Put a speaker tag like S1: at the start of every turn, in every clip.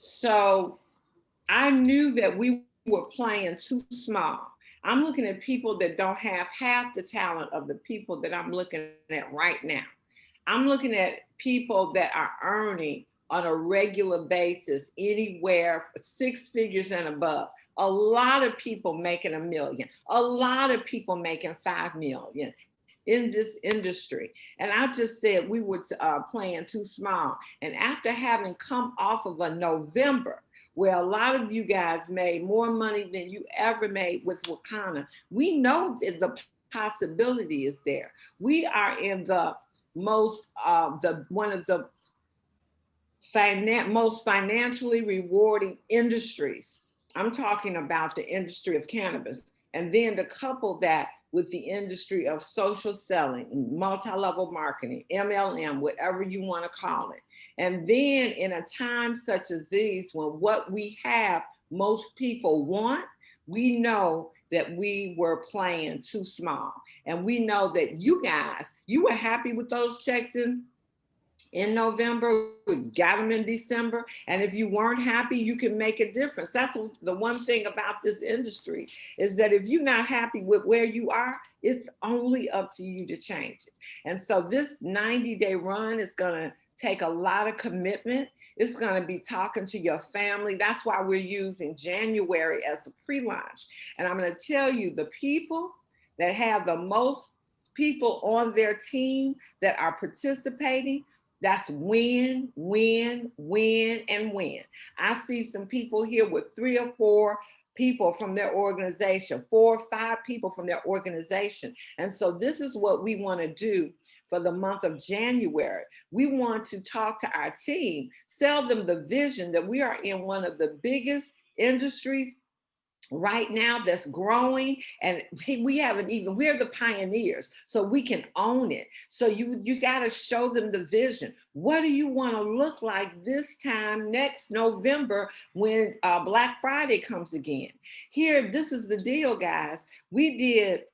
S1: So I knew that we were playing too small. I'm looking at people that don't have half the talent of the people that I'm looking at right now. I'm looking at people that are earning on a regular basis anywhere six figures and above. A lot of people making a million, a lot of people making 5 million in this industry. And I just said we were playing too small. And after having come off of a November, where a lot of you guys made more money than you ever made with Wakana, we know that the possibility is there. We are in the most the one of the most financially rewarding industries. I'm talking about the industry of cannabis. And then to couple that with the industry of social selling, multi-level marketing, MLM, whatever you want to call it. And then in a time such as these, when what we have most people want, we know that we were playing too small. And we know that you guys, you were happy with those checks in November, we got them in December. And if you weren't happy, you can make a difference. That's the one thing about this industry is that if you're not happy with where you are, it's only up to you to change it. And so this 90-day run is going to take a lot of commitment. It's going to be talking to your family. That's why we're using January as a pre-launch. And I'm going to tell you, the people that have the most people on their team that are participating, that's win, and win. I see some people here with 3 or 4 people from their organization, 4 or 5 people from their organization. And so this is what we want to do for the month of January. We want to talk to our team, sell them the vision that we are in one of the biggest industries right now that's growing, and we haven't even, we're the pioneers, so we can own it. So you got to show them the vision. What do you want to look like this time next November when Black Friday comes again? Here, this is the deal, guys. We did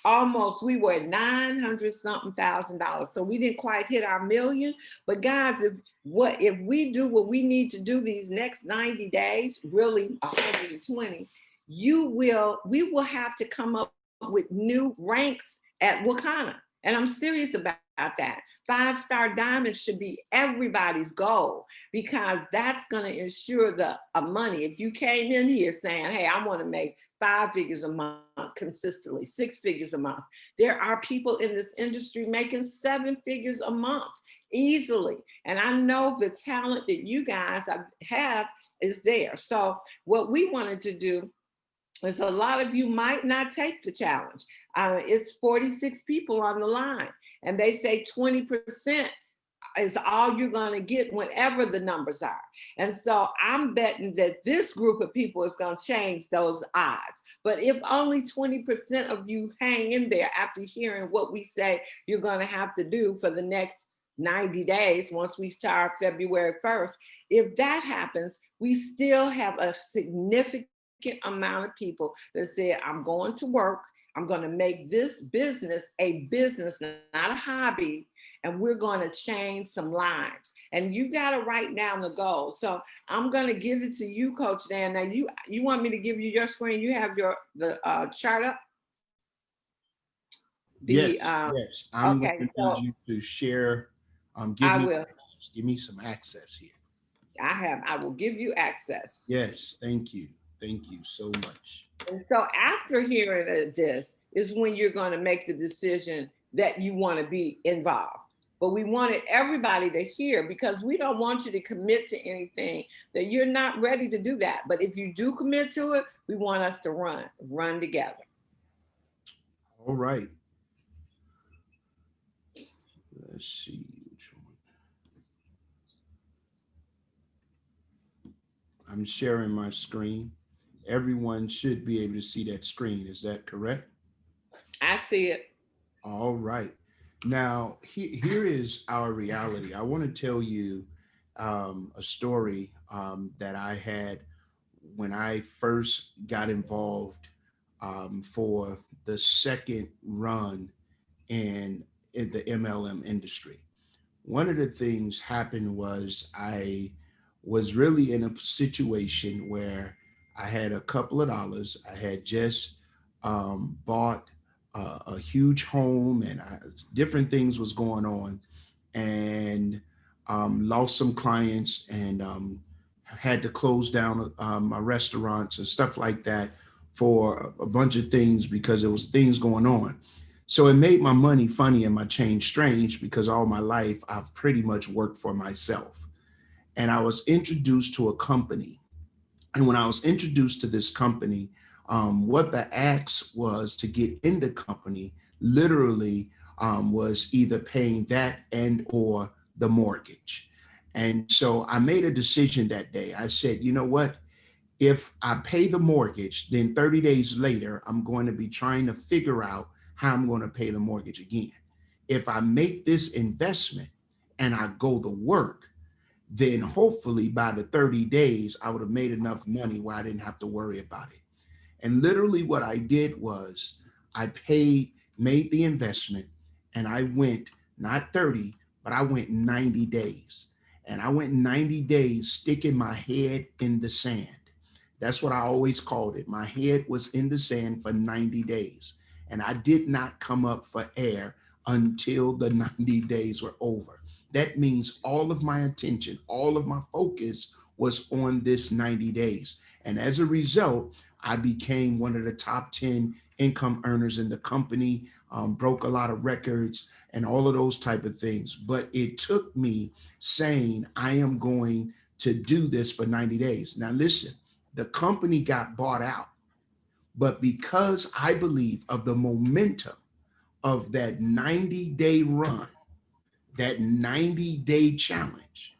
S1: almost, we were at 900 something thousand dollars, so we didn't quite hit our million. But guys, if we do what we need to do these next 90 days, really 120, we will have to come up with new ranks at Wakana. And I'm serious about that. 5-star diamond should be everybody's goal, because that's going to ensure the money. If you came in here saying, hey, I want to make 5 figures a month consistently, 6 figures a month, there are people in this industry making 7 figures a month easily. And I know the talent that you guys have is there. So what we wanted to do is, a lot of you might not take the challenge. It's 46 people on the line, and they say 20% is all you're going to get whenever the numbers are. And so I'm betting that this group of people is going to change those odds. But if only 20% of you hang in there after hearing what we say you're going to have to do for the next 90 days, once we start February 1st, if that happens, we still have a significant amount of people that said, I'm going to work, I'm going to make this business a business, not a hobby, and we're going to change some lives. And you got to write down the goal. So I'm going to give it to you, Coach Dan. Now you want me to give you your screen? You have the chart up.
S2: Yes. I'm going
S1: Okay,
S2: to need
S1: so
S2: you to share.
S1: I will.
S2: Give me some access here.
S1: I will give you access.
S2: Yes, thank you. Thank you so much.
S1: And so after hearing this is when you're going to make the decision that you want to be involved. But we wanted everybody to hear, because we don't want you to commit to anything that you're not ready to do that. But if you do commit to it, we want us to run together.
S2: All right. Let's see which one. I'm sharing my screen. Everyone should be able to see that screen. Is that correct?
S1: I see it.
S2: All right. Now, here is our reality. I want to tell you a story that I had when I first got involved for the second run in the MLM industry. One of the things happened was I was really in a situation where I had a couple of dollars. I had just bought a huge home, and different things was going on, and lost some clients, and had to close down my restaurants and stuff like that for a bunch of things because there was things going on. So it made my money funny and my change strange because all my life I've pretty much worked for myself. And I was introduced to a company. And when I was introduced to this company, what the ask was to get in the company literally was either paying that and or the mortgage. And so I made a decision that day. I said, you know what? If I pay the mortgage, then 30 days later, I'm going to be trying to figure out how I'm going to pay the mortgage again. If I make this investment and I go to work, then hopefully by the 30 days, I would have made enough money where I didn't have to worry about it. And literally what I did was I made the investment, and I went not 30, but I went 90 days. And I went 90 days sticking my head in the sand. That's what I always called it. My head was in the sand for 90 days. And I did not come up for air until the 90 days were over. That means all of my attention, all of my focus was on this 90 days. And as a result, I became one of the top 10 income earners in the company, broke a lot of records and all of those type of things. But it took me saying, I am going to do this for 90 days. Now, listen, the company got bought out, but because I believe of the momentum of that 90-day run, that 90-day challenge,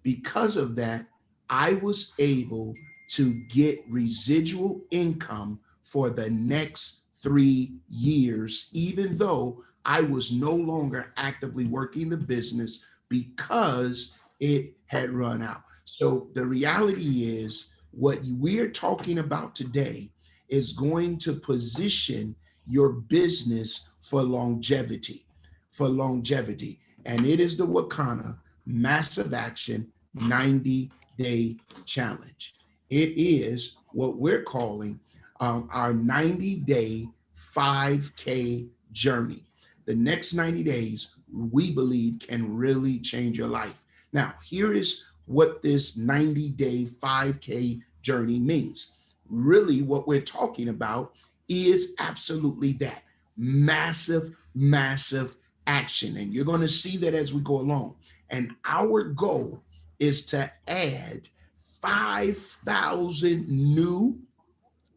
S2: because of that, I was able to get residual income for the next 3 years, even though I was no longer actively working the business because it had run out. So the reality is, what we're talking about today is going to position your business for longevity, for longevity. And it is the Wakana Massive Action 90-Day Challenge. It is what we're calling our 90-day 5K journey. The next 90 days, we believe, can really change your life. Now, here is what this 90-day 5K journey means. Really, what we're talking about is absolutely that massive, massive action. And you're going to see that as we go along. And our goal is to add 5,000 new,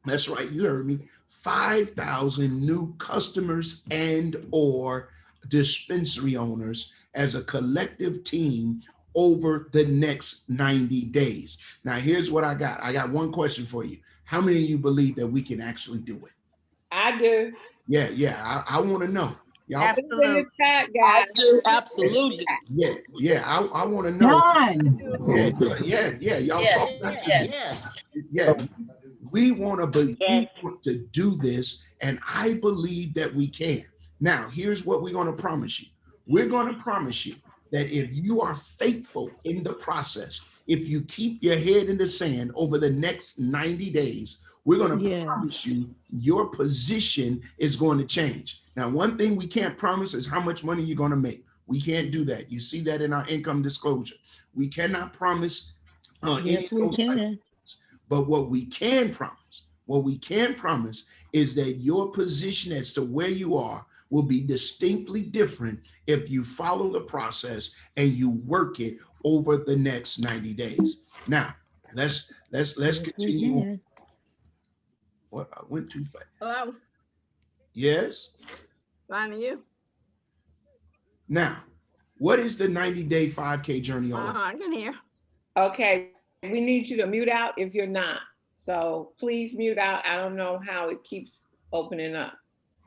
S2: that's right, you heard me, 5,000 new customers and or dispensary owners as a collective team over the next 90 days. Now, here's what I got. I got one question for you. How many of you believe that we can actually do it?
S1: I do.
S2: Yeah. I want to know. Y'all,
S1: Put it in the chat,
S3: I
S1: guys.
S3: do, absolutely.
S2: yeah. I want to know.
S4: Done.
S2: Yeah. Y'all
S3: Yes,
S2: talk back to me.
S3: yes.
S2: Yeah, we
S3: Yes.
S2: want to do this, and I believe that we can. Now, here's what we're going to promise you. We're going to promise you that if you are faithful in the process, if you keep your head in the sand over the next 90 days, we're going to promise you your position is going to change. Now, one thing we can't promise is how much money you're going to make. We can't do that. You see that in our income disclosure. We cannot promise any of
S4: Yes, we
S2: those type of
S4: can.
S2: things. But what we can promise is that your position as to where you are will be distinctly different if you follow the process and you work it over the next 90 days. Now, let's
S4: Yes, we
S2: continue on.
S4: can.
S2: What, I went too fast.
S5: Hello,
S2: Yes.
S5: finding you.
S2: Now, what is the 90-day 5K journey all about?
S5: I can hear.
S1: Okay, we need you to mute out if you're not. So please mute out. I don't know how it keeps opening up,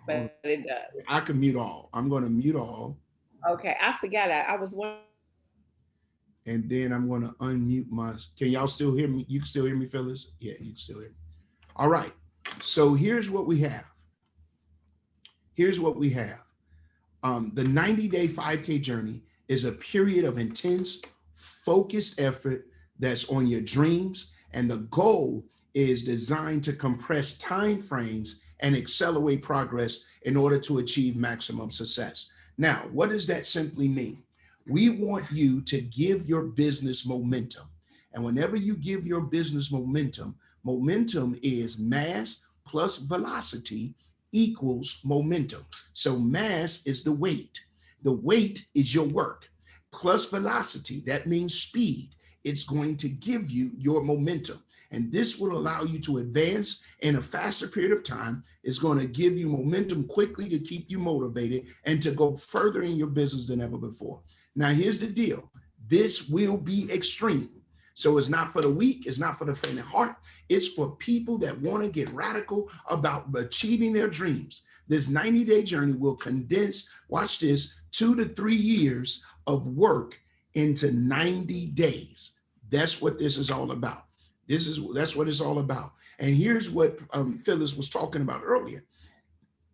S1: but it does.
S2: I can mute all. I'm going to mute all.
S1: Okay, I forgot that. I was wondering.
S2: And then I'm going to unmute my, can y'all still hear me? You can still hear me, Phyllis? Yeah, you can still hear me. All right. So here's what we have. Here's what we have. The 90-day 5K journey is a period of intense, focused effort that's on your dreams. And the goal is designed to compress time frames and accelerate progress in order to achieve maximum success. Now, what does that simply mean? We want you to give your business momentum. And whenever you give your business momentum, momentum is mass plus velocity equals momentum. So mass is the weight. The weight is your work plus velocity. That means speed. It's going to give you your momentum. And this will allow you to advance in a faster period of time. It's going to give you momentum quickly to keep you motivated and to go further in your business than ever before. Now, here's the deal. This will be extreme. So it's not for the weak. It's not for the faint of heart. It's for people that want to get radical about achieving their dreams. This 90-day journey will condense, watch this, 2 to 3 years of work into 90 days. That's what this is all about. That's what it's all about. And here's what Phyllis was talking about earlier.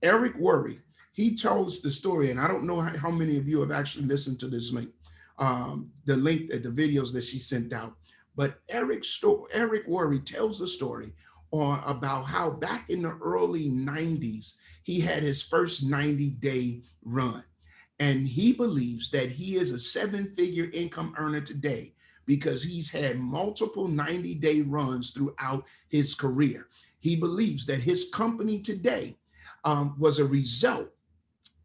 S2: Eric Worre, he tells the story, and I don't know how many of you have actually listened to this link, the videos that she sent out. But Eric Worre tells the story about how back in the early 90s, he had his first 90-day run. And he believes that he is a 7-figure income earner today because he's had multiple 90-day runs throughout his career. He believes that his company today was a result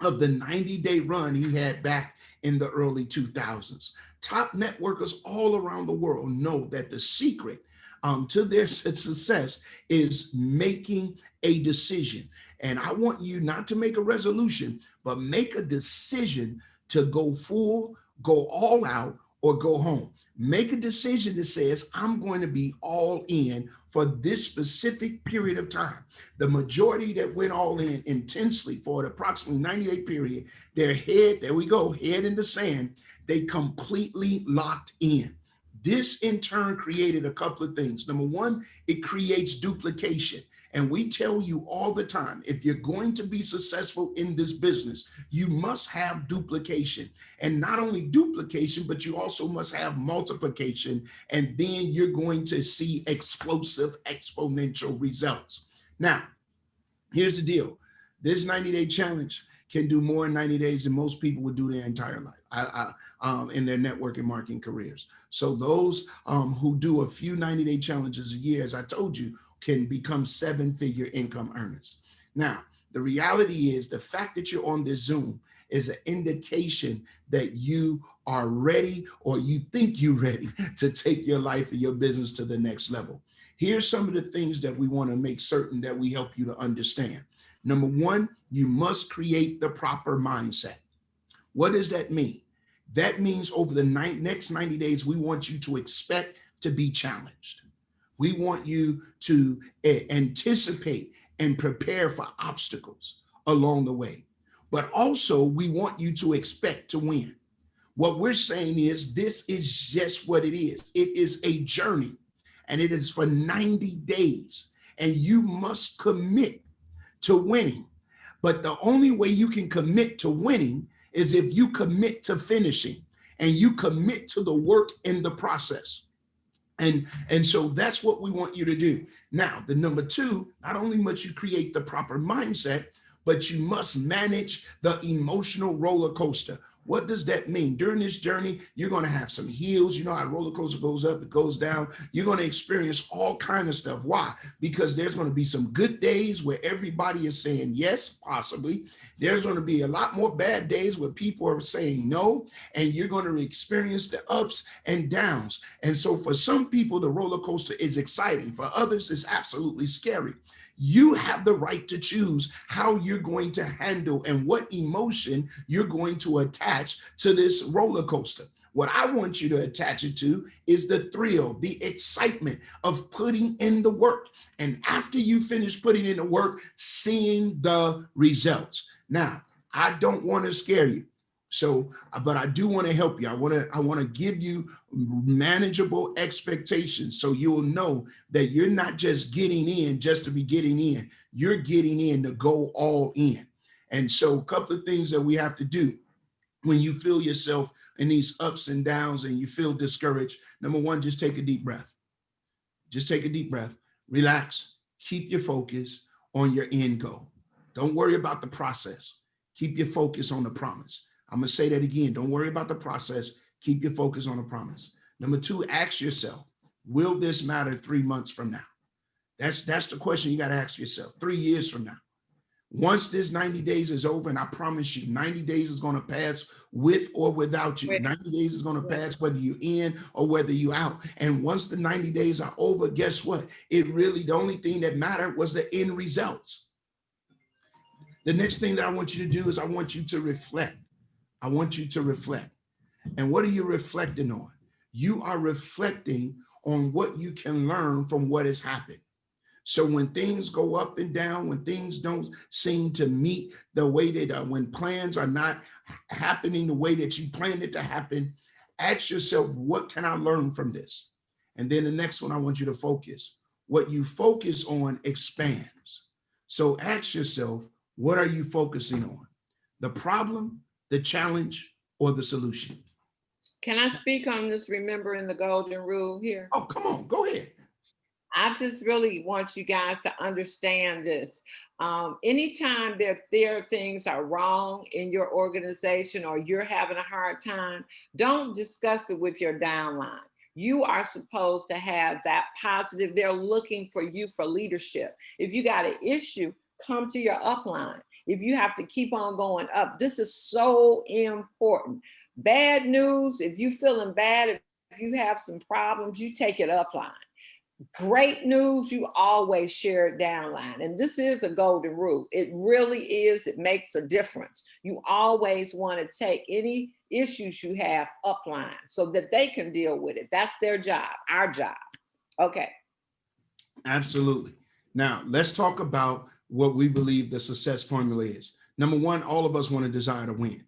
S2: of the 90-day run he had back in the early 2000s. Top networkers all around the world know that the secret to their success is making a decision. And I want you not to make a resolution, but make a decision to go full, go all out, or go home. Make a decision that says, I'm going to be all in for this specific period of time. The majority that went all in intensely for an approximately 90-day period, their head, there we go, head in the sand, they completely locked in. This in turn created a couple of things. Number one, it creates duplication. And we tell you all the time, if you're going to be successful in this business, you must have duplication. And not only duplication, but you also must have multiplication. And then you're going to see explosive, exponential results. Now, here's the deal. This 90-day challenge can do more in 90 days than most people would do their entire life in their networking marketing careers. So those who do a few 90-day challenges a year, as I told you, can become 7-figure income earners. Now, the reality is the fact that you're on this Zoom is an indication that you are ready, or you think you're ready to take your life and your business to the next level. Here's some of the things that we want to make certain that we help you to understand. Number one, you must create the proper mindset. What does that mean? That means over the next 90 days, we want you to expect to be challenged. We want you to anticipate and prepare for obstacles along the way. But also, we want you to expect to win. What we're saying is this is just what it is. It is a journey, and it is for 90 days. And you must commit to winning. But the only way you can commit to winning is if you commit to finishing and you commit to the work in the process. And so that's what we want you to do. Now, the number two, not only must you create the proper mindset, but you must manage the emotional roller coaster. What does that mean? During this journey, you're going to have some hills. You know how a roller coaster goes up, it goes down. You're going to experience all kinds of stuff. Why? Because there's going to be some good days where everybody is saying yes, possibly. There's going to be a lot more bad days where people are saying no, and you're going to experience the ups and downs. And so for some people, the roller coaster is exciting. For others, it's absolutely scary. You have the right to choose how you're going to handle and what emotion you're going to attach to this roller coaster. What I want you to attach it to is the thrill, the excitement of putting in the work. And after you finish putting in the work, seeing the results. Now, I don't want to scare you. So, but I do want to help you. I want to give you manageable expectations so you'll know that you're not just getting in just to be getting in. You're getting in to go all in. And so a couple of things that we have to do when you feel yourself in these ups and downs and you feel discouraged, number one, just take a deep breath. Just take a deep breath, relax, keep your focus on your end goal. Don't worry about the process. Keep your focus on the promise. I'm going to say that again. Don't worry about the process. Keep your focus on the promise. Number two, ask yourself, will this matter 3 months from now? That's the question you got to ask yourself. 3 years from now. Once this 90 days is over, and I promise you, 90 days is going to pass with or without you. 90 days is going to pass whether you're in or whether you're out. And once the 90 days are over, guess what? The only thing that mattered was the end results. The next thing that I want you to do is I want you to reflect. I want you to reflect. And what are you reflecting on? You are reflecting on what you can learn from what has happened. So when things go up and down, when things don't seem to meet the way that, when plans are not happening the way that you planned it to happen, ask yourself, what can I learn from this? And then the next one, I want you to focus. What you focus on expands. So ask yourself, what are you focusing on? The problem, the challenge, or the solution?
S1: Can I speak on this, remembering the golden rule here?
S2: Oh, come on, go ahead.
S1: I just really want you guys to understand this. Anytime there things are wrong in your organization or you're having a hard time, don't discuss it with your downline. You are supposed to have that positive. They're looking for you for leadership. If you got an issue, come to your upline. If you have to keep on going up, this is so important. Bad news, if you're feeling bad, if you have some problems, you take it upline. Great news, you always share it downline. And this is a golden rule. It really is. It makes a difference. You always want to take any issues you have upline so that they can deal with it. That's their job, our job. Okay.
S2: Absolutely. Now, let's talk about what we believe the success formula is. Number one, all of us want to desire to win.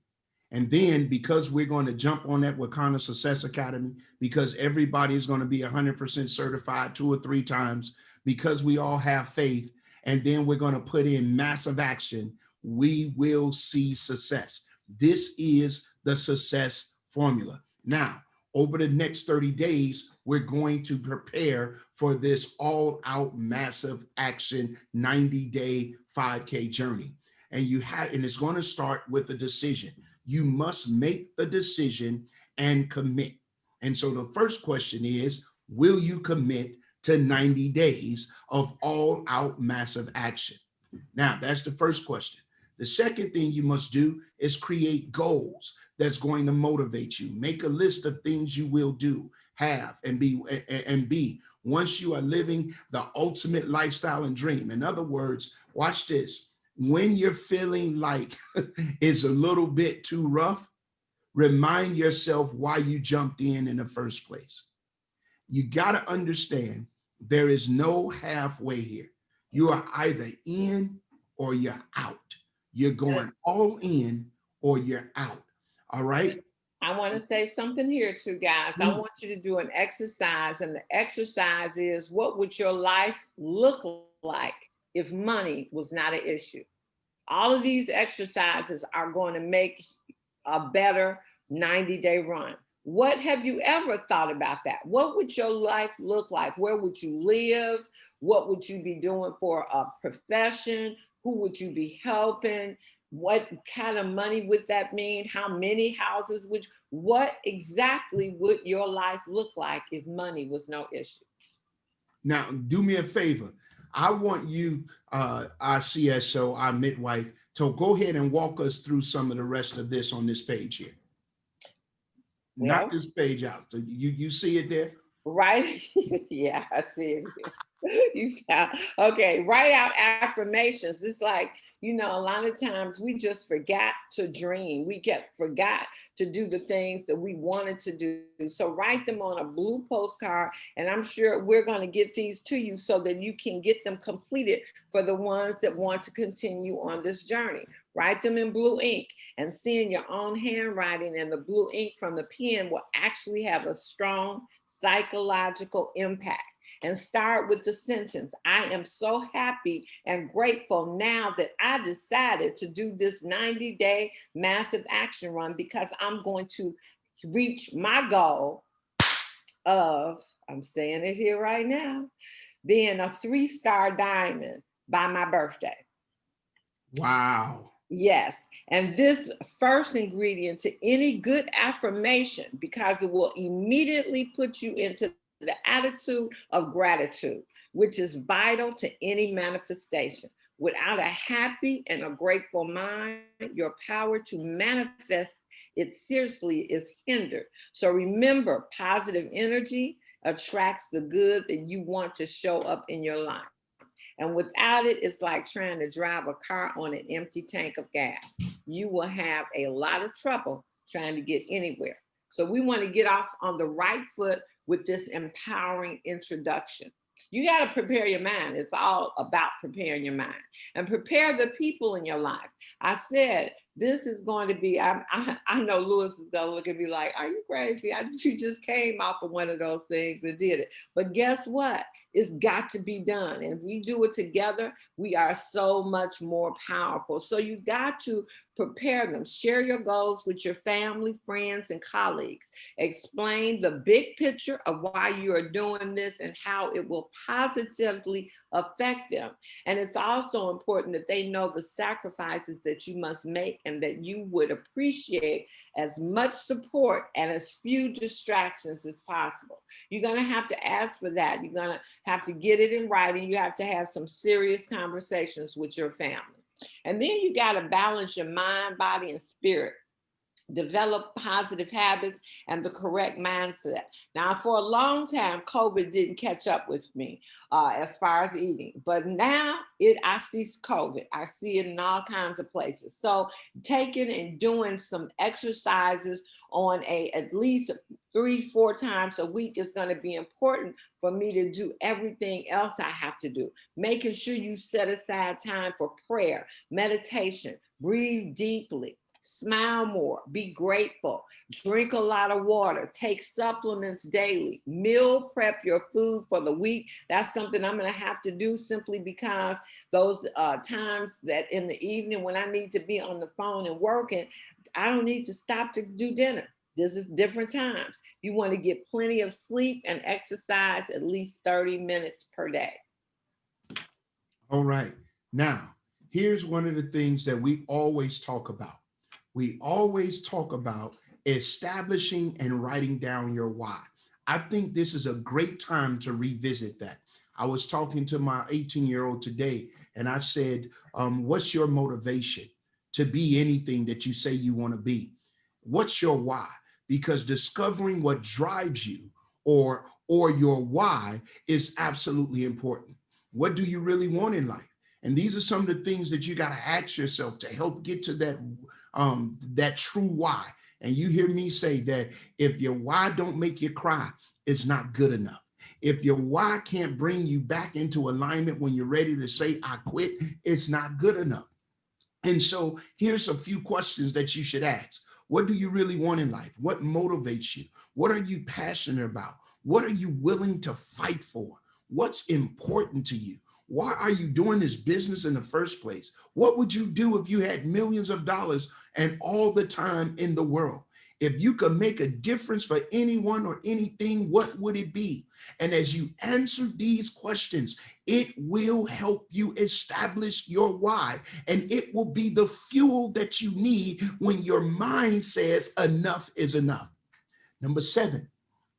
S2: And then because we're going to jump on that Wakanda Success Academy, because everybody is going to be 100% certified 2 or 3 times, because we all have faith, and then we're going to put in massive action, we will see success. This is the success formula. Now, over the next 30 days, we're going to prepare for this all-out massive action 90-day 5K journey. And it's going to start with a decision. You must make the decision and commit. And so the first question is, will you commit to 90 days of all out massive action? Now, that's the first question. The second thing you must do is create goals that's going to motivate you. Make a list of things you will do, have, and be once you are living the ultimate lifestyle and dream. In other words, watch this. When you're feeling like it's a little bit too rough, remind yourself why you jumped in the first place. You got to understand there is no halfway here. You are either in or you're out. You're going all in or you're out. All right.
S1: I want to say something here too, guys. I want you to do an exercise, and the exercise is, what would your life look like if money was not an issue? All of these exercises are going to make a better 90-day run. What have you ever thought about that? What would your life look like? Where would you live? What would you be doing for a profession? Who would you be helping? What kind of money would that mean? How many houses what exactly would your life look like if money was no issue?
S2: Now, do me a favor. I want you, our CSO, our midwife, to go ahead and walk us through some of the rest of this on this page here.
S1: Well,
S2: knock this page out. So you see it there?
S1: Right? Yeah, I see it. You sound okay. Write out affirmations. It's like, a lot of times we just forgot to dream. We forgot to do the things that we wanted to do. So write them on a blue postcard, and I'm sure we're going to get these to you so that you can get them completed for the ones that want to continue on this journey. Write them in blue ink, and seeing your own handwriting and the blue ink from the pen will actually have a strong psychological impact. And start with the sentence, I am so happy and grateful now that I decided to do this 90-day massive action run, because I'm going to reach my goal of, I'm saying it here right now, being a 3-star diamond by my birthday.
S2: Wow.
S1: Yes. And this first ingredient to any good affirmation, because it will immediately put you into the attitude of gratitude, which is vital to any manifestation. Without a happy and a grateful mind, your power to manifest it seriously is hindered. So remember, positive energy attracts the good that you want to show up in your life. And without it, it's like trying to drive a car on an empty tank of gas. You will have a lot of trouble trying to get anywhere. So we want to get off on the right foot with this empowering introduction. You got to prepare your mind. It's all about preparing your mind and prepare the people in your life. I said, this is going to be, I know Lewis is going to look at me like, are you crazy? You just came off of one of those things and did it. But guess what? It's got to be done. And if we do it together, we are so much more powerful. So you got to prepare them. Share your goals with your family, friends, and colleagues. Explain the big picture of why you are doing this and how it will positively affect them. And it's also important that they know the sacrifices that you must make and that you would appreciate as much support and as few distractions as possible. You're going to have to ask for that. You're going to have to get it in writing. You have to have some serious conversations with your family. And then you got to balance your mind, body, and spirit. Develop positive habits and the correct mindset. Now, for a long time, COVID didn't catch up with me as far as eating, but now I see COVID. I see it in all kinds of places. So taking and doing some exercises on at least 3-4 times a week is going to be important for me to do everything else I have to do. Making sure you set aside time for prayer, meditation, breathe deeply. Smile more, be grateful, drink a lot of water, take supplements daily, meal prep your food for the week. That's something I'm going to have to do simply because those times that in the evening when I need to be on the phone and working, I don't need to stop to do dinner. This is different times. You want to get plenty of sleep and exercise at least 30 minutes per day.
S2: All right. Now, here's one of the things that we always talk about. We always talk about establishing and writing down your why. I think this is a great time to revisit that. I was talking to my 18-year-old today, and I said, what's your motivation to be anything that you say you want to be? What's your why? Because discovering what drives you or your why is absolutely important. What do you really want in life? And these are some of the things that you got to ask yourself to help get to that true why. And you hear me say that if your why don't make you cry, it's not good enough. If your why can't bring you back into alignment when you're ready to say, I quit, it's not good enough. And so here's a few questions that you should ask. What do you really want in life? What motivates you? What are you passionate about? What are you willing to fight for? What's important to you? Why are you doing this business in the first place? What would you do if you had millions of dollars and all the time in the world? If you could make a difference for anyone or anything, what would it be? And as you answer these questions, it will help you establish your why, and it will be the fuel that you need when your mind says enough is enough. Number 7,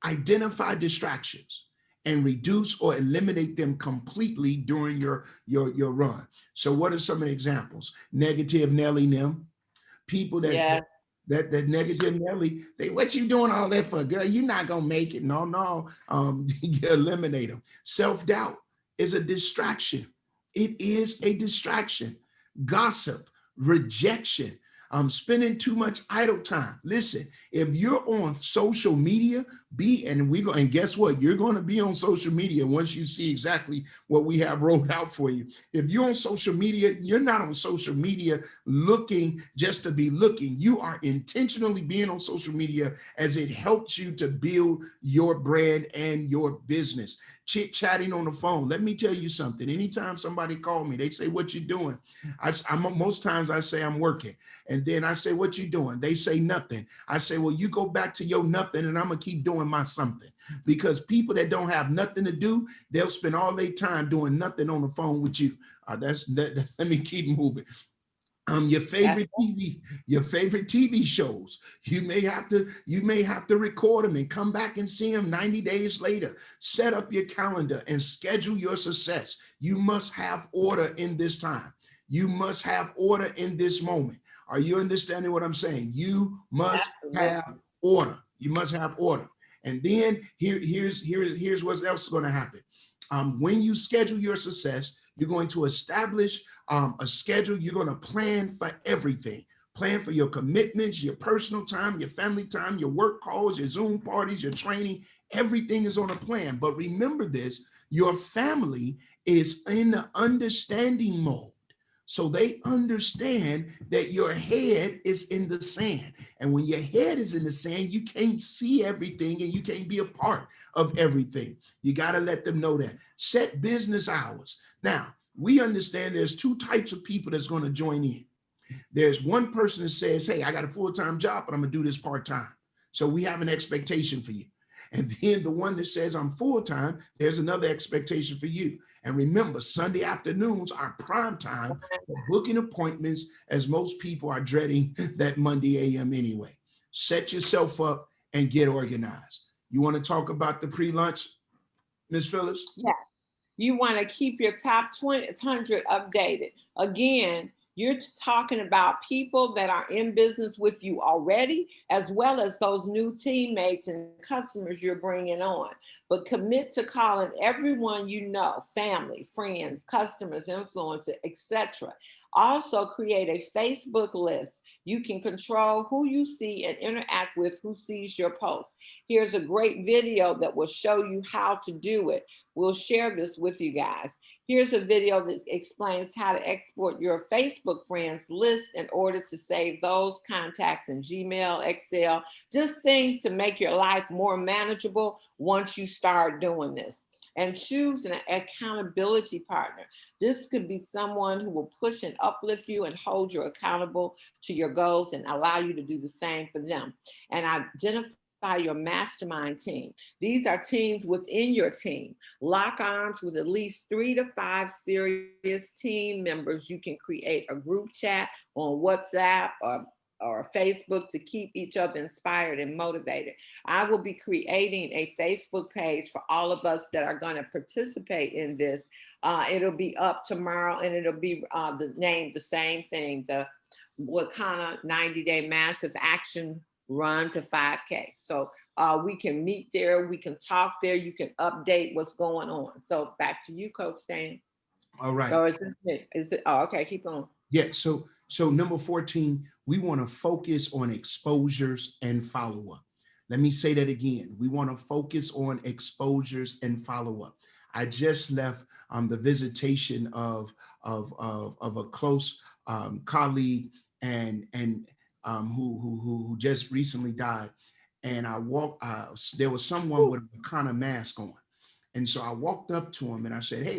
S2: identify distractions and reduce or eliminate them completely during your run. So what are some of the examples? Negative Nelly Nim, people that negative Nelly, what you doing all that for, girl? You're not gonna make it. No. You eliminate them. Self-doubt is a distraction. It is a distraction. Gossip, rejection, spending too much idle time. Listen, if you're on social media, and guess what? You're going to be on social media once you see exactly what we have rolled out for you. If you're on social media, you're not on social media looking just to be looking. You are intentionally being on social media as it helps you to build your brand and your business. chit-chatting on the phone. Let me tell you something. Anytime somebody call me, they say, what you doing? Most times I say I'm working. And then I say, what you doing? They say nothing. I say, well, you go back to your nothing and I'm gonna keep doing my something. Because people that don't have nothing to do, they'll spend all their time doing nothing on the phone with you. Let me keep moving. Your favorite TV shows. You may have to record them and come back and see them 90 days later. Set up your calendar and schedule your success. You must have order in this time. You must have order in this moment. Are you understanding what I'm saying? You must have order. You must have order. And then here's what else is going to happen. When you schedule your success, you're going to establish a schedule. You're going to plan for everything. Plan for your commitments, your personal time, your family time, your work calls, your Zoom parties, your training. Everything is on a plan. But remember this, your family is in the understanding mode. So they understand that your head is in the sand. And when your head is in the sand, you can't see everything and you can't be a part of everything. You got to let them know that. Set business hours. Now, we understand there's two types of people that's going to join in. There's one person that says, hey, I got a full-time job, but I'm going to do this part-time. So we have an expectation for you. And then the one that says I'm full-time, there's another expectation for you. And remember, Sunday afternoons are prime time for booking appointments, as most people are dreading that Monday a.m. anyway. Set yourself up and get organized. You want to talk about the pre-lunch, Ms. Phyllis?
S1: Yeah. You want to keep your top 100 updated. Again, you're talking about people that are in business with you already, as well as those new teammates and customers you're bringing on. But commit to calling everyone you know, family, friends, customers, influencers, etc. Also create a Facebook list. You can control who you see and interact with who sees your posts. Here's a great video that will show you how to do it. We'll share this with you guys. Here's a video that explains how to export your Facebook friends list in order to save those contacts in Gmail, Excel, just things to make your life more manageable once you start doing this. And choose an accountability partner. This could be someone who will push and uplift you and hold you accountable to your goals and allow you to do the same for them. And identify your mastermind team. These are teams within your team. Lock arms with at least 3 to 5 serious team members. You can create a group chat on WhatsApp or Facebook to keep each other inspired and motivated. I will be creating a Facebook page for all of us that are going to participate in this. It'll be up tomorrow, and it'll be the same thing, the Wakana 90-day massive action run to 5K. So we can meet there, we can talk there, you can update what's going on. So back to you, Coach Dan.
S2: All right.
S1: So is this it? Is it? Oh, okay, keep going.
S2: Yeah, so number 14, we want to focus on exposures and follow-up. Let me say that again. We want to focus on exposures and follow-up. I just left the visitation of a close colleague and who just recently died. And I walked, there was someone with a kind of mask on. And so I walked up to him and I said, hey,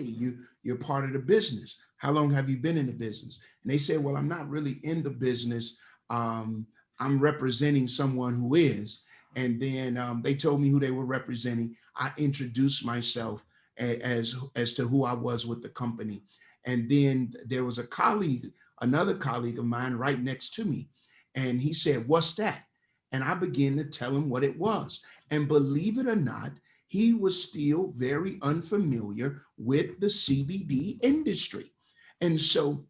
S2: you're part of the business. How long have you been in the business? And they said, well, I'm not really in the business. I'm representing someone who is. And then they told me who they were representing. I introduced myself as to who I was with the company. And then there was another colleague of mine right next to me. And he said, what's that? And I began to tell him what it was. And believe it or not, he was still very unfamiliar with the CBD industry. And so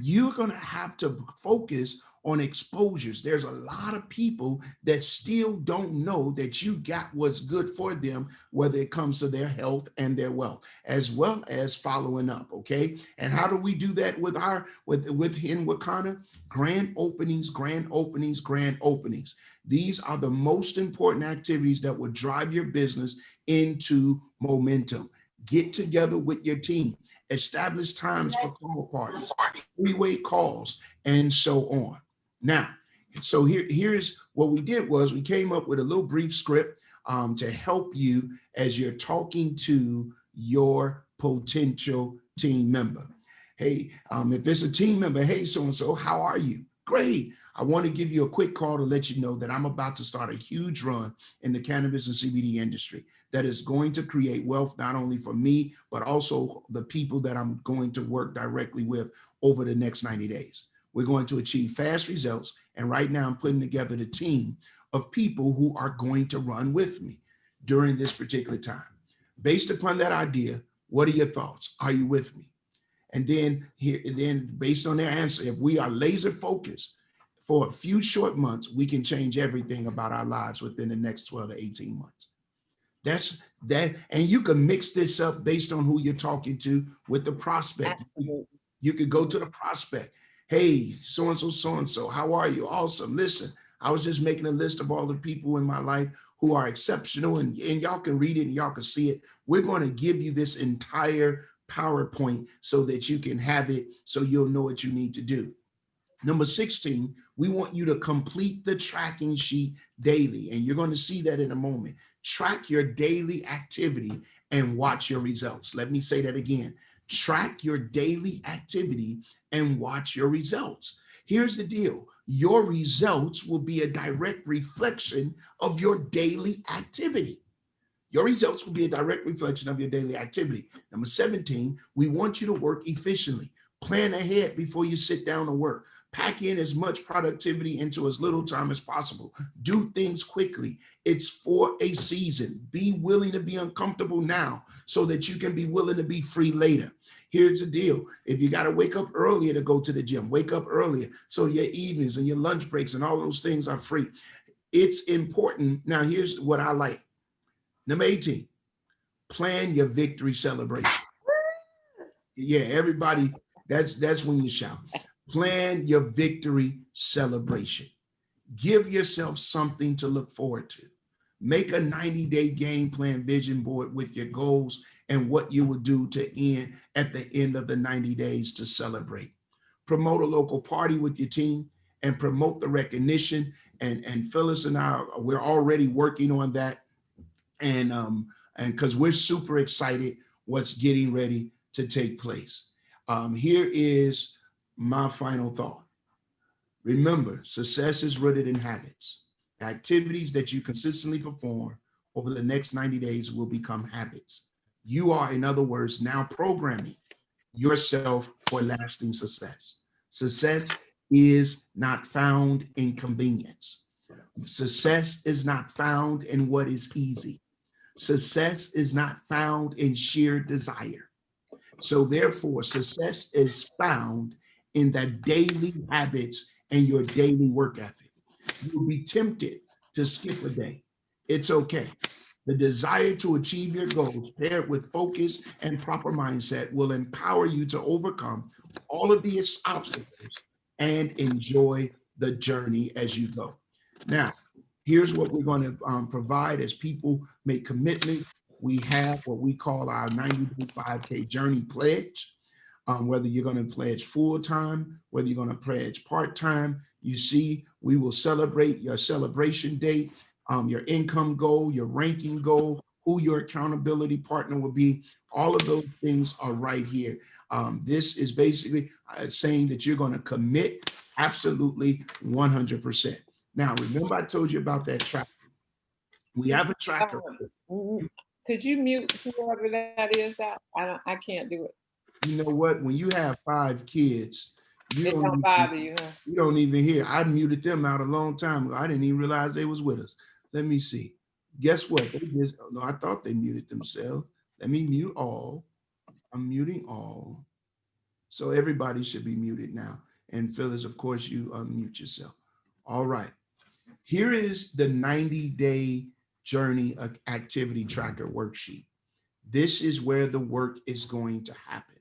S2: you're going to have to focus on exposures. There's a lot of people that still don't know that you got what's good for them, whether it comes to their health and their wealth, as well as following up. Okay. And how do we do that with in Wakana? Grand openings, grand openings, grand openings. These are the most important activities that will drive your business into momentum. Get together with your team, establish times for call parties, three-way calls, and so on. Now, so here's what we did was we came up with a little brief script. to help you as you're talking to your potential team member. Hey, if it's a team member, hey, so-and-so, how are you? Great. I want to give you a quick call to let you know that I'm about to start a huge run in the cannabis and CBD industry that is going to create wealth not only for me, but also the people that I'm going to work directly with over the next 90 days. We're going to achieve fast results. And right now I'm putting together the team of people who are going to run with me during this particular time. Based upon that idea, what are your thoughts? Are you with me? And then based on their answer, if we are laser focused for a few short months, we can change everything about our lives within the next 12 to 18 months. That's that. And you can mix this up based on who you're talking to with the prospect. You could go to the prospect. Hey, so-and-so, how are you? Awesome. Listen, I was just making a list of all the people in my life who are exceptional, and y'all can read it and y'all can see it. We're going to give you this entire PowerPoint so that you can have it, so you'll know what you need to do. Number 16, we want you to complete the tracking sheet daily, and you're going to see that in a moment. Track your daily activity and watch your results. Let me say that again. Track your daily activity and watch your results. Here's the deal. Your results will be a direct reflection of your daily activity. Your results will be a direct reflection of your daily activity. Number 17, we want you to work efficiently. Plan ahead before you sit down to work. Pack in as much productivity into as little time as possible. Do things quickly. It's for a season. Be willing to be uncomfortable now so that you can be willing to be free later. Here's the deal. If you got to wake up earlier to go to the gym, wake up earlier so your evenings and your lunch breaks and all those things are free. It's important. Now, here's what I like. Number 18, plan your victory celebration. Yeah, everybody, that's when you shout. Plan your victory celebration. Give yourself something to look forward to. Make a 90-day game plan vision board with your goals and what you will do to end at the end of the 90 days to celebrate. Promote a local party with your team and promote the recognition. And Phyllis and I, we're already working on that. And because we're super excited what's getting ready to take place. Here is my final thought. Remember, success is rooted in habits. Activities that you consistently perform over the next 90 days will become habits. You are, in other words, now programming yourself for lasting success. Success is not found in convenience. Success is not found in what is easy. Success is not found in sheer desire. So therefore, success is found in the daily habits and your daily work ethic. You'll be tempted to skip a day. It's okay. The desire to achieve your goals paired with focus and proper mindset will empower you to overcome all of these obstacles and enjoy the journey as you go. Now, here's what we're going to provide as people make commitment. We have what we call our 90-day 5K journey pledge. Whether you're going to pledge full time, whether you're going to pledge part time, you see, we will celebrate your celebration date, your income goal, your ranking goal, who your accountability partner will be. All of those things are right here. This is basically saying that you're going to commit absolutely 100%. Now, remember I told you about that tracker. We have a tracker.
S1: Could you mute whoever that is out? I can't do it.
S2: You know what? When you have 5 kids,
S1: It don't bother you, huh?
S2: you don't even hear. I muted them out a long time ago. I didn't even realize they was with us. Let me see. Guess what? They just, no, I thought they muted themselves. Let me mute all. I'm muting all. So everybody should be muted now. And Phyllis, of course, you unmute yourself. All right. Here is the 90-day journey activity tracker worksheet. This is where the work is going to happen.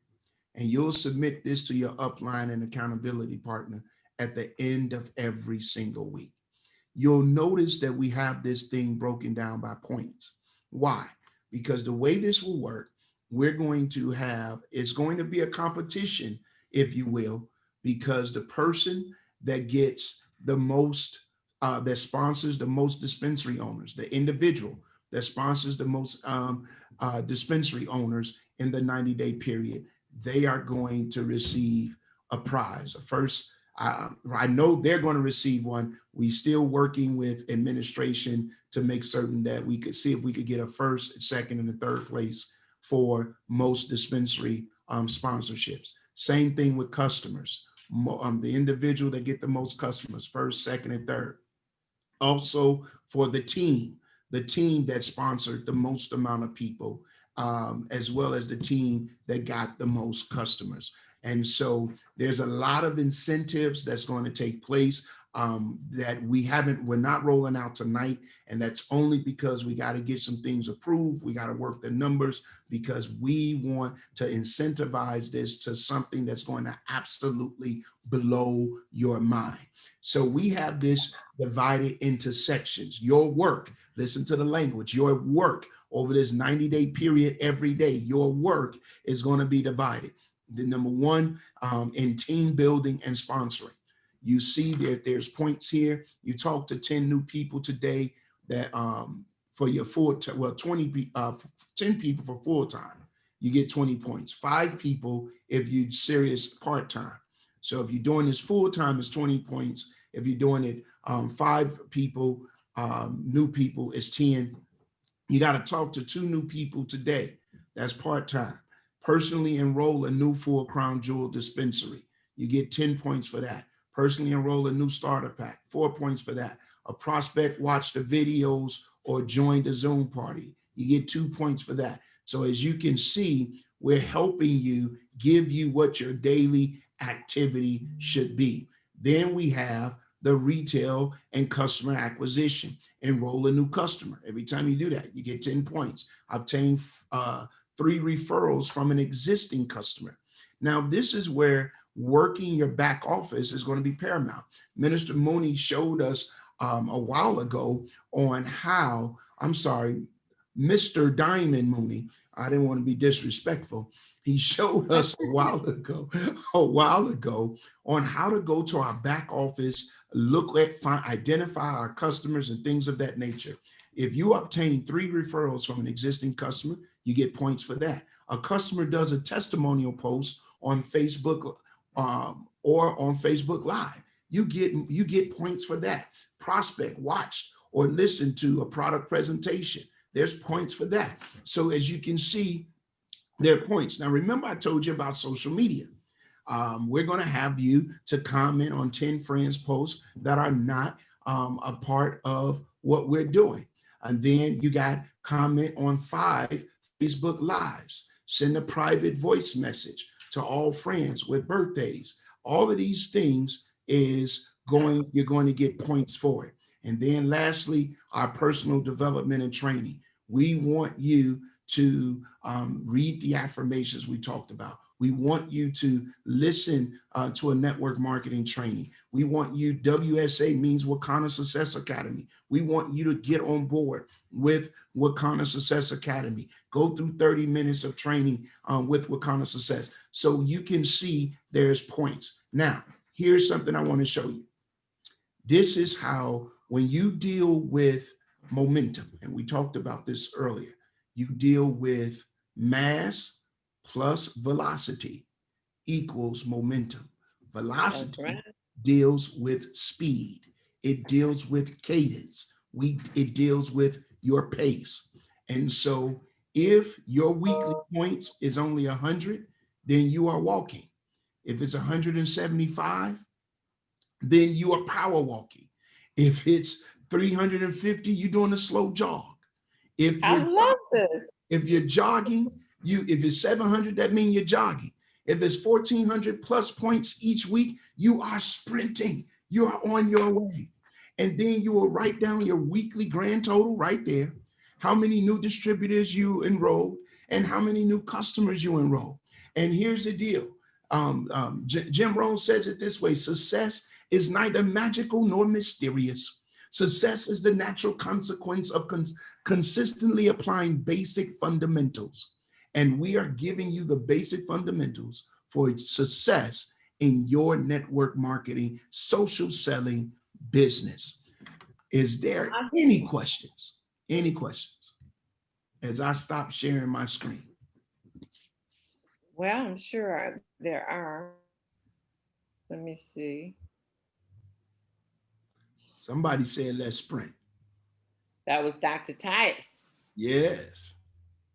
S2: And you'll submit this to your upline and accountability partner at the end of every single week. You'll notice that we have this thing broken down by points. Why? Because the way this will work, we're going to have, it's going to be a competition, if you will, because the person that gets the most, that sponsors the most dispensary owners, the individual that sponsors the most dispensary owners in the 90-day period, they are going to receive a prize. First, I know they're going to receive one. We still working with administration to make certain that we could see if we could get a first, second, and a third place for most dispensary sponsorships. Same thing with customers. The individual that get the most customers, first, second, and third. Also for the team that sponsored the most amount of people, as well as the team that got the most customers. And so there's a lot of incentives that's going to take place that we're not rolling out tonight. And that's only because we got to get some things approved. We got to work the numbers because we want to incentivize this to something that's going to absolutely blow your mind. So we have this divided into sections. Your work, listen to the language, your work over this 90-day period every day, your work is going to be divided. The number one, in team building and sponsoring. You see that there's points here. You talk to 10 new people today that for your 10 people for full time, you get 20 points. 5 people if you're serious part time. So if you're doing this full time, it's 20 points. If you're doing it 5 people, new people, it's 10. You got to talk to 2 new people today. That's part time. Personally enroll a new full crown jewel dispensary. You get 10 points for that. Personally enroll a new starter pack, 4 points for that. A prospect watch the videos or join the Zoom party. You get 2 points for that. So as you can see, we're helping you, give you what your daily activity should be. Then we have the retail and customer acquisition. Enroll a new customer. Every time you do that, you get 10 points. Obtain 3 referrals from an existing customer. Now, this is where working your back office is going to be paramount. Minister Mooney showed us a while ago on how, Mr. Diamond Mooney, I didn't want to be disrespectful. He showed us a while ago on how to go to our back office, look at, identify our customers and things of that nature. If you obtain 3 referrals from an existing customer, you get points for that. A customer does a testimonial post on Facebook or on Facebook Live. You get points for that. Prospect watched or listened to a product presentation. There's points for that. So as you can see, there are points. Now, remember I told you about social media. We're going to have you to comment on 10 friends posts that are not a part of what we're doing. And then you got comment on 5 Facebook Lives. Send a private voice message to all friends with birthdays. All of these things you're going to get points for it. And then lastly, our personal development and training. We want you to read the affirmations we talked about. We want you to listen to a network marketing training. We want you, WSA means Wakana Success Academy. We want you to get on board with Wakana Success Academy. Go through 30 minutes of training with Wakana Success so you can see there's points. Now, here's something I want to show you. This is how, when you deal with momentum, and we talked about this earlier, you deal with mass plus velocity equals momentum. Velocity deals with speed. It deals with cadence. It deals with your pace. And so if your weekly points is only 100, then you are walking. If it's 175, then you are power walking. If it's 350, you're doing a slow jog. If you're jogging, if it's 700, that means you're jogging. If it's 1,400 plus points each week, you are sprinting. You are on your way. And then you will write down your weekly grand total right there, how many new distributors you enrolled and how many new customers you enrolled. And here's the deal. Jim Rohn says it this way: success is neither magical nor mysterious. Success is the natural consequence of consistently applying basic fundamentals. And we are giving you the basic fundamentals for success in your network marketing, social selling business. Is there any questions? Any questions? as I stop sharing my screen?
S1: Well, I'm sure there are. Let me see.
S2: Somebody said let's sprint.
S1: That was Dr. Tice.
S2: Yes.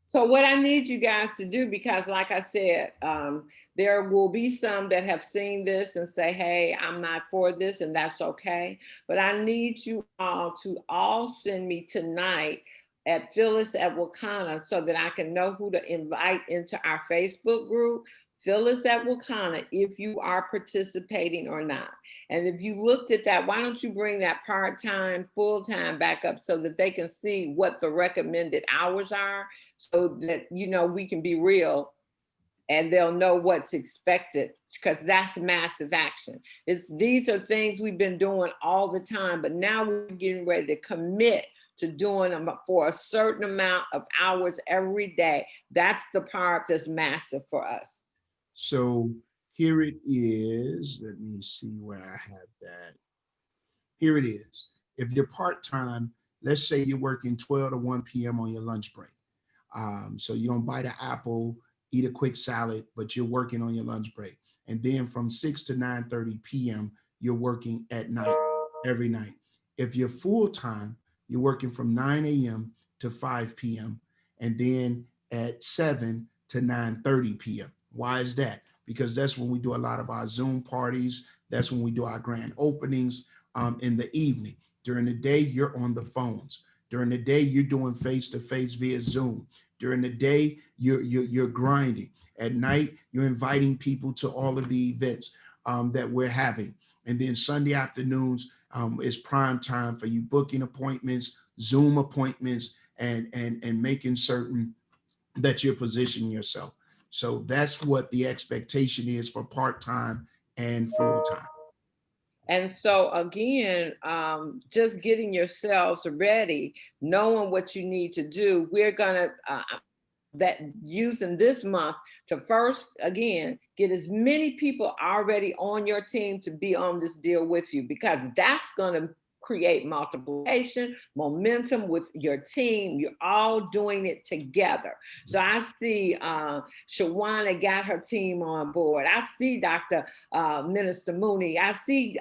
S1: So what I need you guys to do, because like I said, there will be some that have seen this and say, hey, I'm not for this, and that's okay. But I need you all to all send me tonight at Phyllis at Wakana so that I can know who to invite into our Facebook group. Phyllis at Wakana, if you are participating or not. And if you looked at that, why don't you bring that part-time, full-time back up so that they can see what the recommended hours are, so that, you know, we can be real and they'll know what's expected, because that's massive action. These are things we've been doing all the time, but now we're getting ready to commit to doing them for a certain amount of hours every day. That's the part that's massive for us.
S2: So here it is. Let me see where I have that. Here it is. If you're part-time, let's say you're working 12 to 1 p.m. on your lunch break. So you don't bite an apple, eat a quick salad, but you're working on your lunch break. And then from 6 to 9:30 p.m., you're working at night, every night. If you're full-time, you're working from 9 a.m. to 5 p.m. and then at 7 to 9:30 p.m. Why is that? Because that's when we do a lot of our Zoom parties. That's when we do our grand openings in the evening. During the day, you're on the phones. During the day, you're doing face-to-face via Zoom. During the day, you're grinding. At night, you're inviting people to all of the events that we're having. And then Sunday afternoons is prime time for you booking appointments, Zoom appointments, and making certain that you're positioning yourself. So that's what the expectation is for part-time and full-time.
S1: And so again, just getting yourselves ready, knowing what you need to do. We're gonna that using this month to first, again, get as many people already on your team to be on this deal with you, because that's gonna create multiplication, momentum with your team. You're all doing it together. So I see Shawana got her team on board. I see Dr. Minister Mooney. I see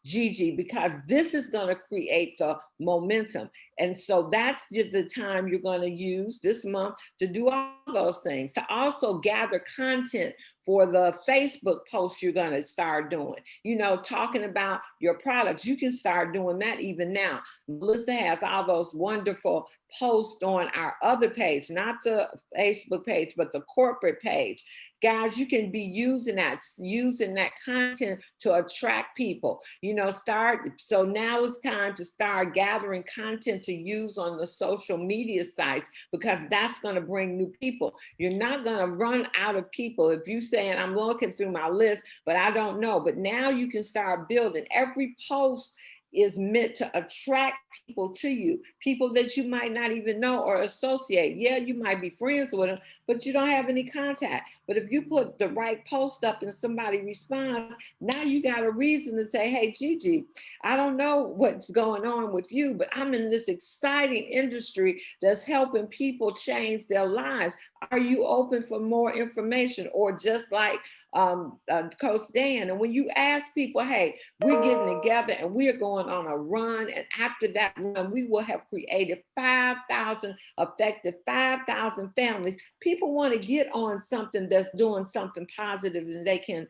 S1: Gigi, because this is going to create the momentum. And so that's the time you're going to use this month to do all those things, to also gather content for the Facebook posts you're going to start doing, you know, talking about your products. You can start doing that even now. Melissa has all those wonderful posts on our other page, not the Facebook page, but the corporate page. Guys, you can be using that content to attract people, you know, so now it's time to start gathering content to use on the social media sites, because that's going to bring new people. You're not going to run out of people. If you saying, I'm looking through my list, but I don't know, but now you can start building. Every post is meant to attract people to you, people that you might not even know or associate. Yeah, you might be friends with them, but you don't have any contact. But if you put the right post up and somebody responds, now you got a reason to say, hey, Gigi, I don't know what's going on with you, but I'm in this exciting industry that's helping people change their lives. Are you open for more information? Or just like Coach Dan, and when you ask people, hey, we're getting together and we are going on a run, and after that run, we will have created 5,000 effective 5,000 families. People want to get on something that's doing something positive and they can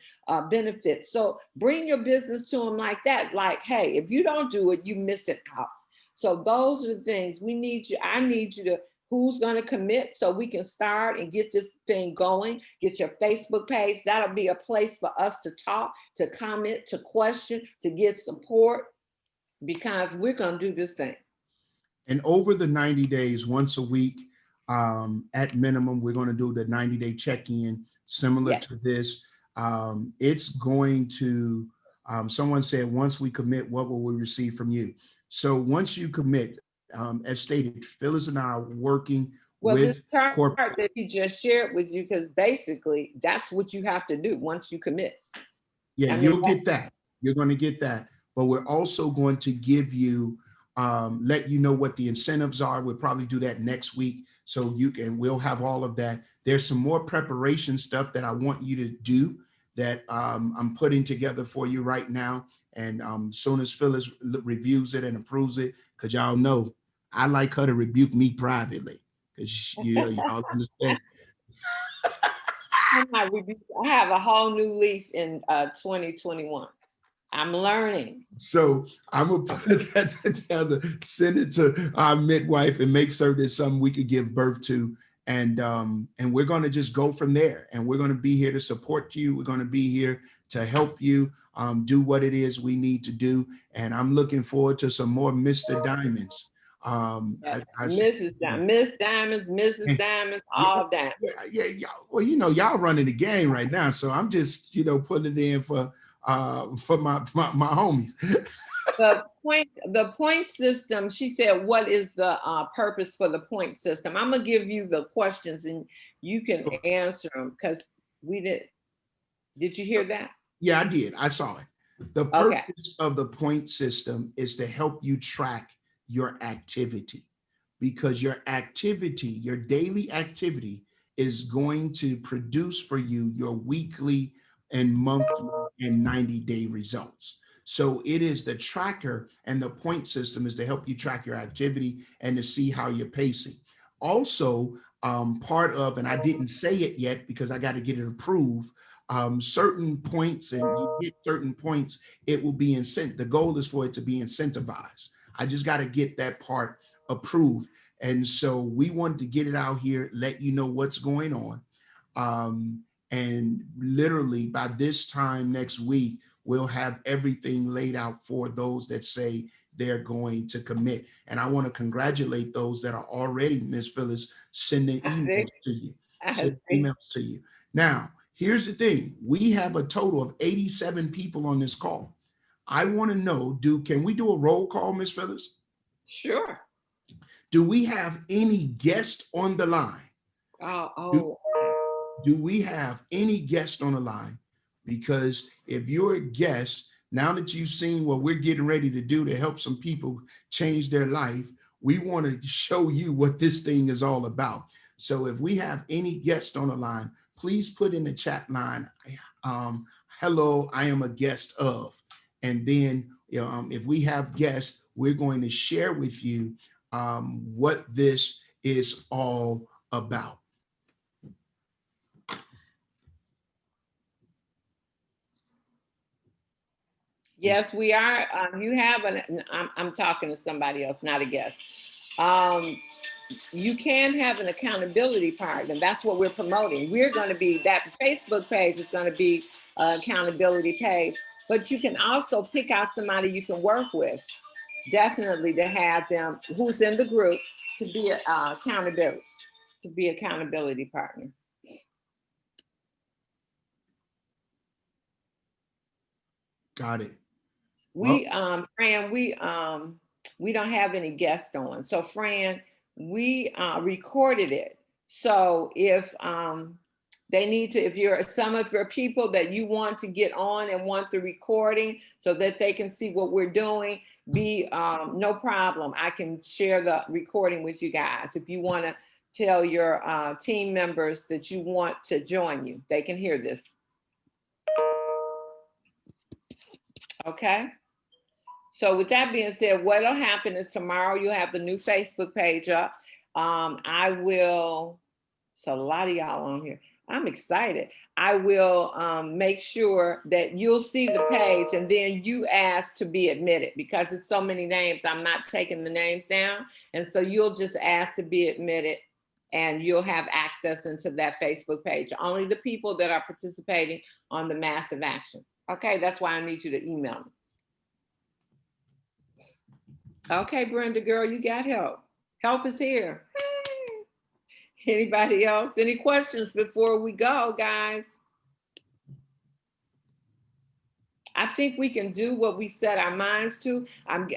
S1: benefit. So bring your business to them like that. Like, hey, if you don't do it, you miss it out. So those are the things we need you. I need you to, who's going to commit so we can start and get this thing going. Get your Facebook page. That'll be a place for us to talk, to comment, to question, to get support, because we're going to do this thing.
S2: And over the 90 days, once a week, at minimum, we're going to do the 90-day check-in, similar to this. It's going to, someone said, once we commit, what will we receive from you? So once you commit, as stated, Phyllis and I are working with
S1: this chart that he just shared with you, because basically that's what you have to do once you commit.
S2: Yeah, you'll get that. You're going to get that. But we're also going to give you, let you know what the incentives are. We'll probably do that next week, So we'll have all of that. There's some more preparation stuff that I want you to do that I'm putting together for you right now. And as soon as Phyllis reviews it and approves it, because y'all know I like her to rebuke me privately, because y'all understand.
S1: I have a whole new leaf in 2021. I'm learning.
S2: So I'm gonna put that together, send it to our midwife, and make sure there's something we could give birth to. And we're gonna just go from there. And we're gonna be here to support you. We're gonna be here to help you do what it is we need to do. And I'm looking forward to some more Mr. Diamonds.
S1: Mrs. Miss Diamonds, Mrs. Diamonds, all Diamonds.
S2: Yeah. Well, y'all running the game right now, so I'm just, putting it in for my homies.
S1: The point system, she said, what is the purpose for the point system? I'm gonna give you the questions and you can answer them, because did you hear that?
S2: Yeah, I did. I saw it. The purpose of the point system is to help you track your activity, because your daily activity is going to produce for you your weekly and monthly and 90-day results. So it is the tracker, and the point system is to help you track your activity and to see how you're pacing. Also, part of, and I didn't say it yet because I got to get it approved, certain points, and you get certain points, it will be the goal is for it to be incentivized. I just got to get that part approved. And so we wanted to get it out here, let you know what's going on. And literally by this time next week, we'll have everything laid out for those that say they're going to commit. And I want to congratulate those that are already, Ms. Phyllis, sending emails to you. Now, here's the thing. We have a total of 87 people on this call. I want to know, can we do a roll call, Ms. Phyllis?
S1: Sure.
S2: Do we have any guests on the line? Do we have any guests on the line? Because if you're a guest, now that you've seen what we're getting ready to do to help some people change their life, we want to show you what this thing is all about. So if we have any guests on the line, please put in the chat line, hello, I am a guest of. And then if we have guests, we're going to share with you what this is all about.
S1: Yes, we are. You have I'm talking to somebody else, not a guest. You can have an accountability partner. That's what we're promoting. We're going to be, that Facebook page is going to be an accountability page, but you can also pick out somebody you can work with, definitely, to have them who's in the group to be accountability partner.
S2: Got it.
S1: Fran, we don't have any guests on. So Fran, we recorded it. So if they need to, if you're some of your people that you want to get on and want the recording so that they can see what we're doing, no problem. I can share the recording with you guys. If you want to tell your team members that you want to join you, they can hear this. Okay. So with that being said, what'll happen is tomorrow you'll have the new Facebook page up. It's a lot of y'all on here. I'm excited. I will make sure that you'll see the page, and then you ask to be admitted, because it's so many names. I'm not taking the names down. And so you'll just ask to be admitted, and you'll have access into that Facebook page. Only the people that are participating on the massive action. Okay, that's why I need you to email me. Okay, Brenda, girl, you got help. Help is here. Hey. Anybody else? Any questions before we go, guys? I think we can do what we set our minds to.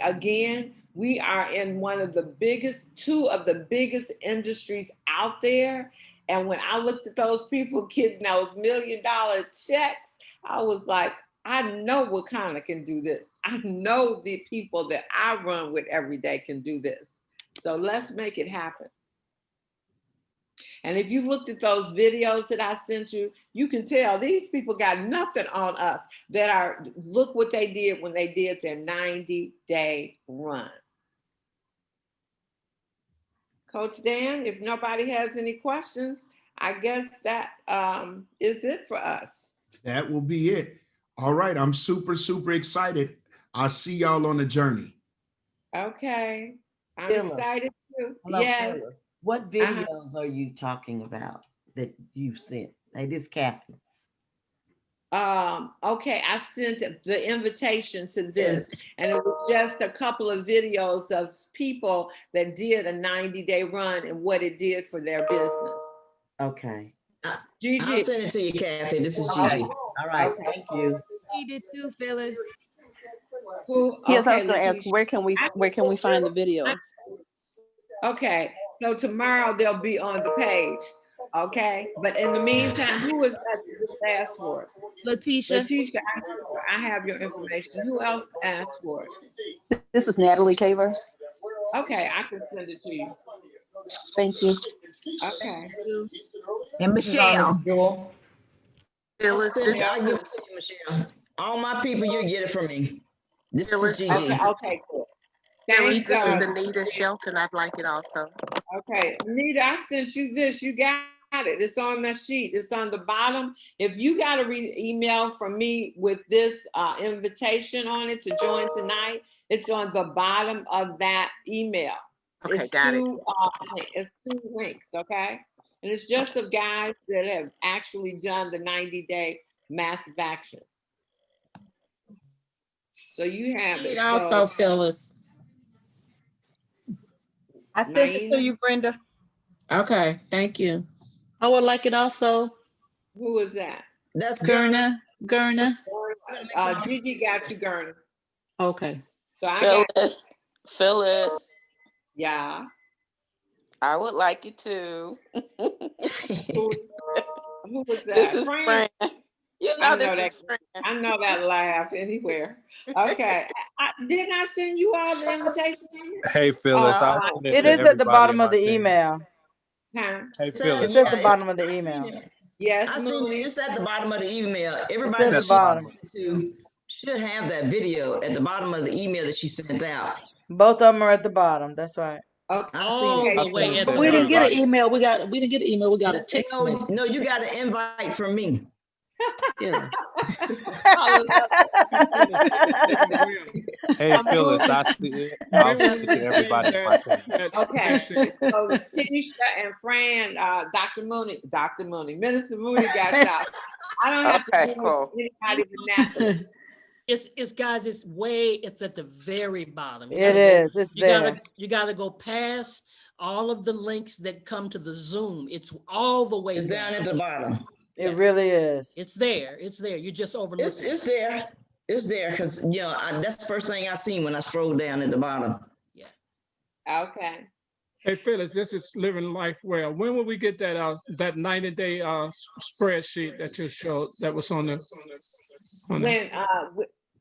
S1: Again, we are in two of the biggest industries out there. And when I looked at those people getting those $1 million checks, I was like, I know Wakanda can do this. I know the people that I run with every day can do this. So let's make it happen. And if you looked at those videos that I sent you, you can tell these people got nothing on us look what they did when they did their 90-day run. Coach Dan, if nobody has any questions, I guess that is it for us.
S2: That will be it. All right. I'm super, super excited. I'll see y'all on the journey.
S1: Okay. I'm
S4: Phyllis.
S1: excited too.
S4: Hello,
S1: Yes.
S4: Phyllis. What videos are you talking about that you sent? Hey, this is Kathy.
S1: Okay, I sent the invitation to this, and it was just a couple of videos of people that did a 90-day run and what it did for their business.
S4: Okay.
S1: Gigi.
S5: I'll send it to you, Kathy. This is
S4: Okay.
S5: Gigi.
S4: All right.
S1: Okay.
S4: Thank you.
S6: He did too, Phyllis.
S7: Yes, I
S1: Okay,
S7: was going to ask,
S1: Letitia.
S7: where can we find the videos?
S1: Okay, so tomorrow they'll be on the page. Okay, but in the meantime, who is that just asked for it?
S6: Letitia.
S1: Letitia, I have your information. Who else asked for it?
S7: This is Natalie Caver.
S1: Okay, I can send it to you.
S7: Thank you.
S1: Okay.
S6: And Michelle.
S5: I'll give it to you, Michelle. All my people, you get it from me. This is Gigi.
S1: Okay, cool. Thanks,
S8: This is Anita Shelton. I'd like it also.
S1: Okay, Anita, I sent you this. You got it. It's on the sheet. It's on the bottom. If you got a email from me with this invitation on it to join tonight, it's on the bottom of that email.
S8: Okay,
S1: It's
S8: got it.
S1: it's 2 links, okay? And it's just of guys that have actually done the 90-day massive action. So you have it.
S9: Also, Phyllis.
S6: I sent it to you, Brenda.
S9: Okay, thank you.
S3: I would like it also.
S1: Who is that?
S5: That's
S3: Gurna.
S1: Gigi got you, Gurney.
S3: Okay.
S1: So I got,
S10: Phyllis,
S1: yeah.
S10: I would like it too.
S1: Who was that?
S10: This is
S1: Fran?
S10: Fran. You know this is Fran.
S1: I know that laugh anywhere. Okay. Didn't I send you all the invitation?
S11: Hey, Phyllis.
S10: Oh,
S11: I'll send
S12: It
S11: to
S12: is at the
S11: everybody
S12: bottom
S11: in
S12: of
S11: my
S12: the
S11: team.
S12: email.
S1: Huh?
S11: Hey, Phyllis.
S12: It's at the bottom of the email.
S1: Yes,
S5: I seen it. It's at the bottom of the email. Everybody
S12: It's at the bottom.
S5: should have that video at the bottom of the email that she sent out.
S12: Both of them are at the bottom. That's right.
S1: Okay.
S6: All the way at
S3: But
S6: the
S3: we didn't get an
S11: Everybody.
S3: email. We didn't get an email. We got a text message.
S5: No, you got an invite from me.
S3: Yeah.
S11: Hey, Phyllis. I see it. I'll send it to everybody in my team.
S1: Okay. So Tisha and Fran, Dr. Mooney, Minister Mooney got y'all. I don't have
S10: Okay,
S1: to do
S10: cool.
S1: anybody but Natalie.
S6: It's guys, it's at the very bottom.
S12: It is. It's there.
S6: You gotta go past all of the links that come to the Zoom. It's all the way
S5: It's down at the bottom.
S12: It really is.
S6: It's there. You just overlook it.
S5: It's there. It's there because that's the first thing I seen when I strolled down at the bottom.
S6: Yeah.
S1: Okay.
S13: Hey, Phyllis, this is Living Life Well. When will we get that 90-day spreadsheet that you showed that was on the?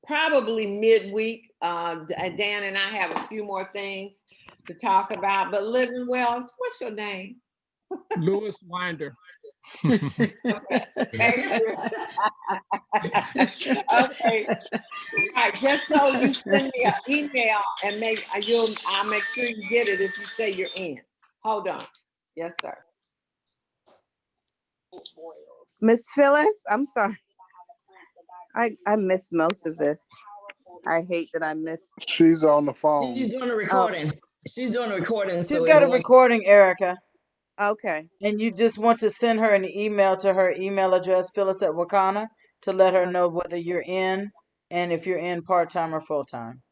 S1: Probably midweek. Dan and I have a few more things to talk about, but Living Well, what's your name?
S13: Louis Winder.
S1: Okay. Okay. All right. Just so you send me an email and I'll make sure you get it if you say you're in. Hold on. Yes, sir.
S14: Miss Phyllis, I'm sorry. I missed most of this. I hate that I missed.
S5: She's on the phone. She's doing a recording. She's doing a recording.
S12: She's got a recording, Erica.
S14: Okay.
S12: And you just want to send her an email to her email address, Phyllis@Wakana, to let her know whether you're in and if you're in part-time or full-time.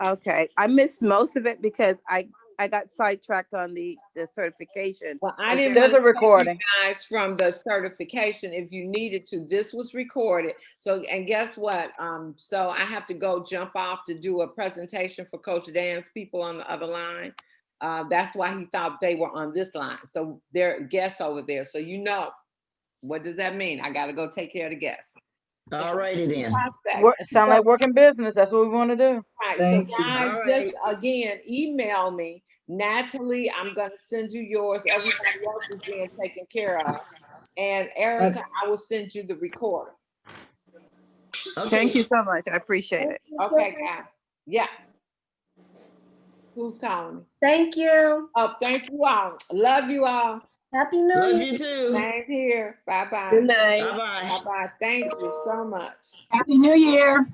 S14: Okay. I missed most of it because I got sidetracked on the certification.
S1: Well, I didn't
S12: There's
S1: want
S12: a recording.
S1: you guys from the certification if you needed to. This was recorded. So, and guess what? So I have to go jump off to do a presentation for Coach Dan's people on the other line. That's why he thought they were on this line. So they're guests over there. So what does that mean? I got to go take care of the guests.
S5: All righty then.
S12: Sound like working business. That's what we want to do.
S1: Right.
S5: Thank
S1: So
S5: you.
S1: guys,
S5: All
S1: just
S5: right.
S1: again, email me. Natalie, I'm gonna send you yours. Everybody else is being taken care of. And Erica, I will send you the recorder.
S5: Okay.
S14: Thank you so much. I appreciate it.
S1: Okay, guys. Yeah. Who's calling me?
S15: Thank you.
S1: Oh, thank you all. Love you all.
S15: Happy New
S5: Love
S15: Year.
S5: you too.
S1: Same here. Bye-bye.
S15: Good night.
S5: Bye bye.
S1: Bye-bye. Thank you so much.
S6: Happy New Year.